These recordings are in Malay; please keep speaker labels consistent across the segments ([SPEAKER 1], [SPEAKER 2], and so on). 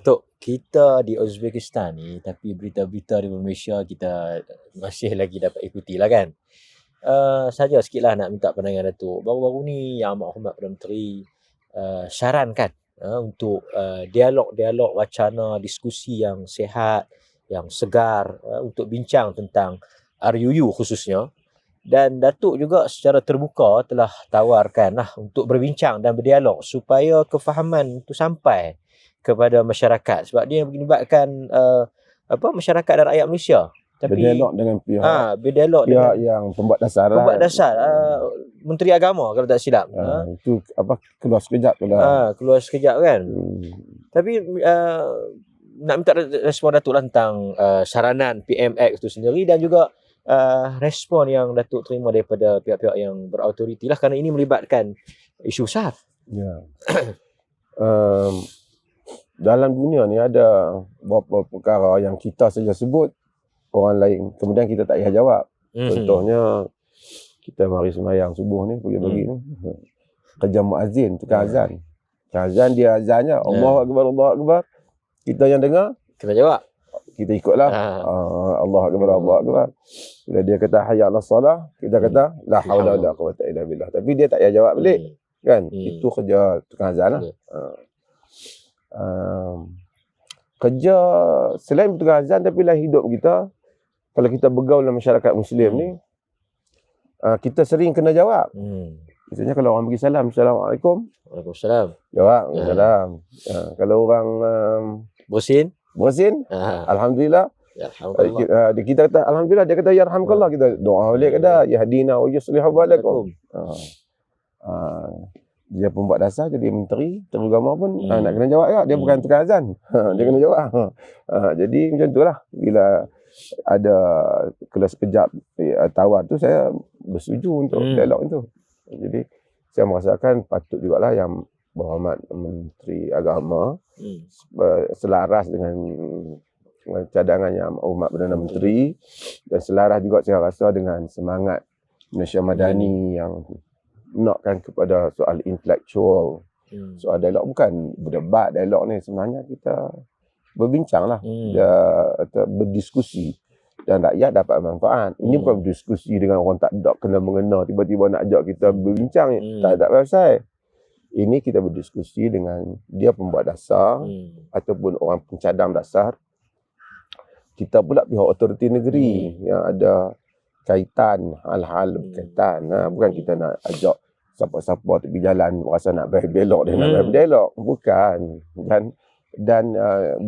[SPEAKER 1] Tok, kita di Uzbekistan ni, tapi berita-berita di Malaysia kita masih lagi dapat ikuti lah kan. Saja sikit lah nak minta pandangan Datuk. Baru-baru ni Yang Amat Hormat Perdana Menteri sarankan untuk dialog-dialog wacana diskusi yang sihat, yang segar untuk bincang tentang RUU khususnya. Dan Datuk juga secara terbuka telah tawarkan lah untuk berbincang dan berdialog supaya kefahaman itu sampai kepada masyarakat, sebab dia melibatkan masyarakat dan rakyat Malaysia. Tapi
[SPEAKER 2] berdialog dengan
[SPEAKER 1] berdialog
[SPEAKER 2] pihak
[SPEAKER 1] dengan
[SPEAKER 2] yang pembuat dasar
[SPEAKER 1] pembuat dasar, Menteri Agama kalau tak silap.
[SPEAKER 2] Itu keluar sekejap tu lah.
[SPEAKER 1] Keluar sekejap kan. Tapi nak minta respon Datuk lah tentang saranan PM X itu sendiri, dan juga respon yang Datuk terima daripada pihak-pihak yang berautoriti lah, kerana ini melibatkan isu besar.
[SPEAKER 2] Ya. Dalam dunia ni ada beberapa perkara yang kita saja sebut, orang lain kemudian kita tak payah jawab. Contohnya kita mari sembahyang subuh ni, pagi-pagi ni kerja muazzin, tukang azan. Azan dia azannya Allahu Akbar, Allahu Akbar. Kita yang dengar
[SPEAKER 1] kena jawab.
[SPEAKER 2] Kita ikutlah. Allahu Akbar, Allahu Akbar. Bila dia kata hayya 'alas salah, kita kata la haula wala quwwata illa billah. Tapi dia tak payah jawab balik. Kan? Itu kerja tukang azan lah. Kerja selain tukang azan, tapi lah hidup kita, kalau kita bergaul dalam masyarakat Muslim ni, kita sering kena jawab. Misalnya kalau orang bagi salam, Assalamualaikum.
[SPEAKER 1] Waalaikumsalam.
[SPEAKER 2] Jawab, Waalaikumsalam. Kalau orang
[SPEAKER 1] bersin,
[SPEAKER 2] Alhamdulillah.
[SPEAKER 1] Alhamdulillah.
[SPEAKER 2] Kita kata Alhamdulillah, dia kata yarhamkallah, kita doa balik kata yahdina wa yuslih balakum. Dia pembuat dasar, jadi menteri teragama pun nak kena jawab juga. Dia bukan tukang azan. Dia kena jawab. Jadi macam itulah. Bila ada kelas sekejap tawar tu, saya bersetuju untuk dialog itu. Jadi saya merasakan patut jugalah Yang Berhormat Menteri Agama selaras dengan cadangan Yang Hormat Perdana Menteri, dan selaras juga saya rasa dengan semangat Malaysia Madani yang menakkan kepada soal intelektual, soal dialog, bukan berdebat. Dialog ni sebenarnya kita berbincang lah, berdiskusi, dan rakyat dapat manfaat. Ini bukan berdiskusi dengan orang tak ada kena mengena, tiba-tiba nak ajak kita berbincang, tak ada pasal. Ini kita berdiskusi dengan dia pembuat dasar ataupun orang pencadang dasar. Kita pula pihak otoriti negeri yang ada kaitan, hal-hal berkaitan. Bukan kita nak ajak siapa-siapa tepi jalan rasa nak belok dia nak berdialog, bukan. Dan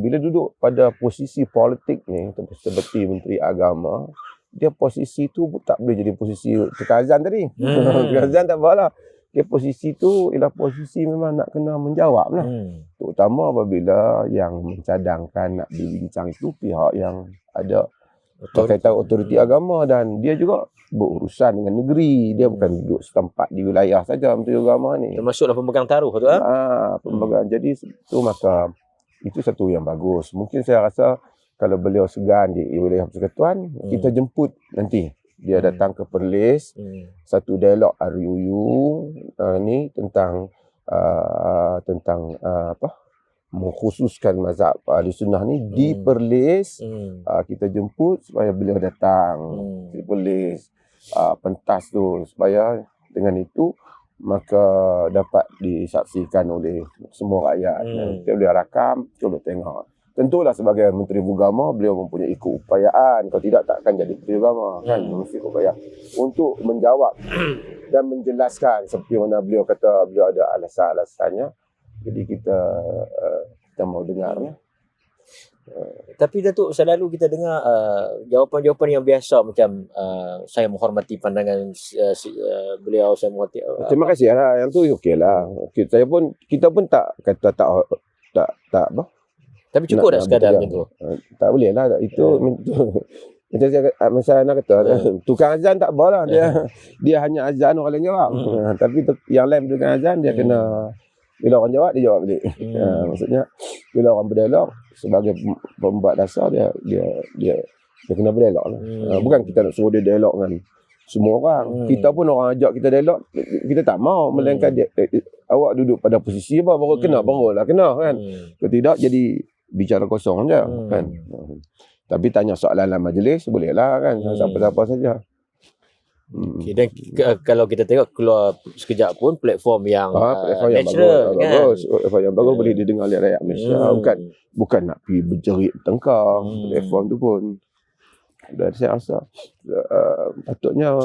[SPEAKER 2] bila duduk pada posisi politik ni, seperti Menteri Agama, dia posisi tu tak boleh jadi posisi tukang azan tadi. Tukang azan tak apalah. Dia posisi tu ialah posisi memang nak kena menjawab lah. Terutama apabila yang mencadangkan nak berbincang itu pihak yang ada berkaitan otoriti agama, dan dia juga berurusan dengan negeri. Dia bukan duduk setempat di wilayah saja Menteri Agama ni.
[SPEAKER 1] Termasuklah pemegang taruh tu.
[SPEAKER 2] Pemegang. Jadi itu maka itu satu yang bagus. Mungkin saya rasa kalau beliau segan di wilayah Persekutuan, kita jemput nanti. Dia datang ke Perlis, satu dialog RUU ni tentang mengkhususkan mazhab Ahli Sunnah ni di Perlis. Kita jemput supaya beliau datang di Perlis, pentas tu, supaya dengan itu maka dapat disaksikan oleh semua rakyat. Kita boleh rakam, kita boleh tengok. Tentulah sebagai Menteri Agama, beliau mempunyai keupayaan. Kalau tidak, takkan jadi Menteri Agama. Kan? Mesti upaya untuk menjawab dan menjelaskan seperti mana beliau kata beliau ada alasan-alasannya. Jadi kita mau dengarnya.
[SPEAKER 1] Tapi Datuk, selalu kita dengar jawapan-jawapan yang biasa macam saya menghormati pandangan beliau, saya menghormati.
[SPEAKER 2] Terima kasih lah, yang tu okeylah. Kita pun tak kata tak apa.
[SPEAKER 1] Tapi cukup tak sekadar macam tu?
[SPEAKER 2] Tak boleh lah. Itu macam saya nak kata, tukang azan tak apalah. Dia hanya azan, orang lain jawab. Tapi yang lain tukang azan, dia kena, bila orang jawab, dia jawab balik. Maksudnya, bila orang berdialog, sebagai pembuat dasar, dia kena berdialog lah. Bukan kita nak suruh dia dialog dengan semua orang. Kita pun orang ajak kita dialog, kita tak mau. Melainkan dia, awak duduk pada posisi apa, baru kena, barulah kena kan. Kalau tidak, jadi bicara kosong je kan. Tapi tanya soalan dalam majlis, bolehlah kan. Siapa-siapa saja.
[SPEAKER 1] Okay, dan kalau kita tengok keluar sekejap pun platform yang
[SPEAKER 2] platform yang
[SPEAKER 1] natural
[SPEAKER 2] bagus,
[SPEAKER 1] kan.
[SPEAKER 2] platform yang bagus boleh didengar oleh rakyat Malaysia. Bukan nak pergi berjerit tengkar. Platform tu pun. Dan saya rasa patutnya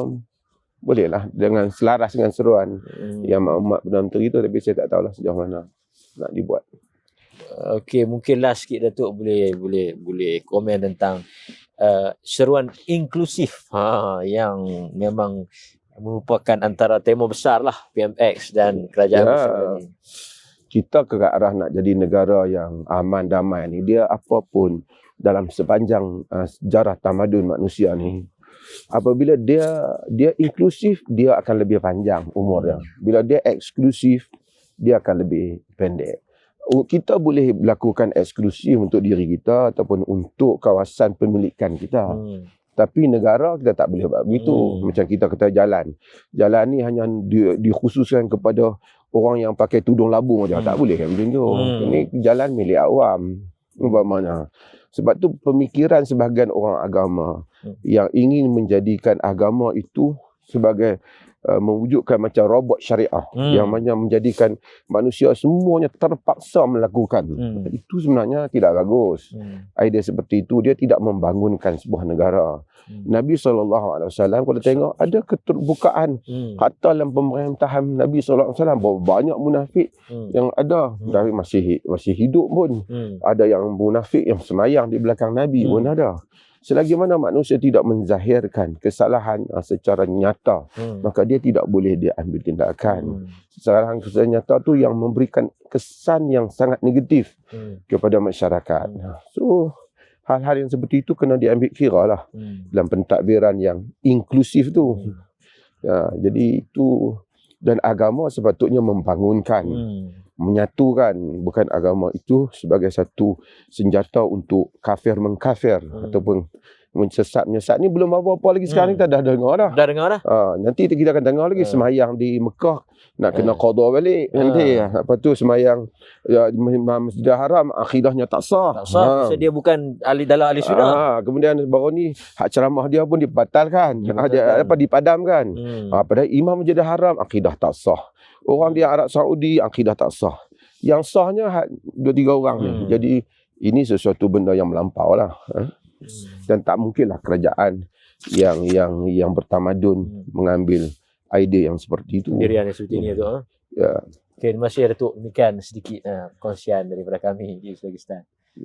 [SPEAKER 2] bolehlah dengan selaras dengan seruan yang maklumat Perdana Menteri tu, tapi saya tak tahulah sejauh mana nak dibuat.
[SPEAKER 1] Okey, mungkin last sikit Datuk boleh komen tentang seruan inklusif yang memang merupakan antara tema besar lah PMX dan kerajaan Malaysia ni.
[SPEAKER 2] Kita ke arah nak jadi negara yang aman damai ni, dia apapun dalam sepanjang sejarah tamadun manusia ni, apabila dia inklusif, dia akan lebih panjang umur dia. Bila dia eksklusif, dia akan lebih pendek. Kita boleh melakukan eksklusif untuk diri kita ataupun untuk kawasan pemilikan kita. Tapi negara kita tak boleh buat begitu. Macam kita kata jalan. Jalan ni hanya dikhususkan kepada orang yang pakai tudung labung saja. Tak boleh kan macam tu. Ini jalan milik awam. Umpamanya. Sebab tu pemikiran sebahagian orang agama yang ingin menjadikan agama itu sebagai mewujudkan macam robot syariah yang mana menjadikan manusia semuanya terpaksa melakukan. Itu sebenarnya tidak bagus. Idea seperti itu dia tidak membangunkan sebuah negara. Nabi SAW kalau tengok ada keterbukaan hatta dalam pemerintahan Nabi SAW, banyak munafik yang ada dari masih hidup pun. Ada yang munafik yang semayang di belakang Nabi pun ada. Selagi mana manusia tidak menzahirkan kesalahan secara nyata, maka dia tidak boleh diambil tindakan. Kesalahan nyata tu yang memberikan kesan yang sangat negatif kepada masyarakat. So, hal-hal yang seperti itu kena diambil kira lah dalam pentadbiran yang inklusif tu. Jadi itu, dan agama sepatutnya membangunkan, menyatukan, bukan agama itu sebagai satu senjata untuk kafir mengkafir ataupun menyesat ni. Belum apa-apa lagi sekarang kita dah dengar dah. Nanti kita akan dengar lagi semayang di Mekah nak kena qada balik nanti. Apa tu semayang Masjidil Haram akidahnya tak sah.
[SPEAKER 1] Sebab dia bukan dalam ahli sunnah.
[SPEAKER 2] Kemudian baru ni hak ceramah dia pun dibatalkan. Dipadamkan. Padahal Imam Masjidil Haram akidah tak sah. Orang di Arab Saudi akidah tak sah. Yang sahnya 2-3 orang ni. Jadi ini sesuatu benda yang melampau lah. Dan tak mungkinlah kerajaan yang bertamadun mengambil idea yang seperti itu.
[SPEAKER 1] Pendirian yang seperti ini tu.
[SPEAKER 2] Ya.
[SPEAKER 1] Okay, terima kasih Datuk. Demikian sedikit perkongsian daripada kami di Uzbekistan.